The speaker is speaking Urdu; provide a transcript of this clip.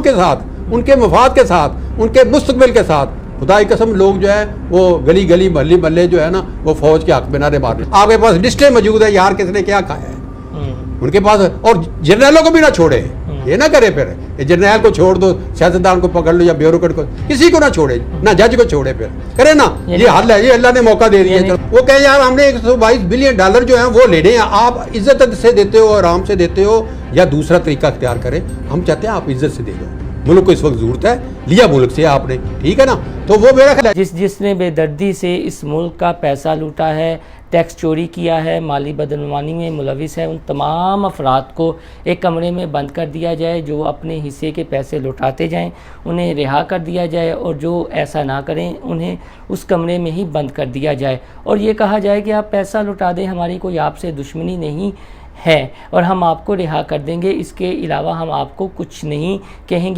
کے ساتھ، ان کے مفاد کے ساتھ، ان کے مستقبل کے ساتھ خدا کی قسم لوگ جو ہے وہ گلی گلی محلے محلے جو ہے نا وہ فوج کے حق میں نعرے مار رہے ہیں. آپ کے پاس لسٹیں موجود ہے یار کس نے کیا کھایا ہے ان کے پاس. اور جرنیلوں کو بھی نہ چھوڑے, یہ نہ کرے پھر کہ جرنیل کو چھوڑ دو, سیاستدان کو پکڑ لو یا بیوروکریٹ کو, کسی کو نہ چھوڑے, نہ جج کو چھوڑے, پھر کرے نا. یہ حل ہے, یہ اللہ نے موقع دے دیا. وہ کہے یار ہم نے $122 بلین جو ہیں وہ لینے ہیں, آپ عزت سے دیتے ہو, آرام سے دیتے ہو, یا دوسرا طریقہ اختیار کریں. ہم چاہتے ہیں آپ عزت سے دے دو, ملک کو اس وقت ضرورت ہے, لیا ملک سے آپ نے, ٹھیک ہے نا. تو وہ میرا خیال ہے جس نے بے دردی سے اس ملک کا پیسہ لوٹا ہے, ٹیکس چوری کیا ہے, مالی بدعنوانی میں ملوث ہے, ان تمام افراد کو ایک کمرے میں بند کر دیا جائے. جو اپنے حصے کے پیسے لوٹاتے جائیں انہیں رہا کر دیا جائے, اور جو ایسا نہ کریں انہیں اس کمرے میں ہی بند کر دیا جائے. اور یہ کہا جائے کہ آپ پیسہ لوٹا دیں, ہماری کوئی آپ سے دشمنی نہیں ہے اور ہم آپ کو رہا کر دیں گے, اس کے علاوہ ہم آپ کو کچھ نہیں کہیں گے.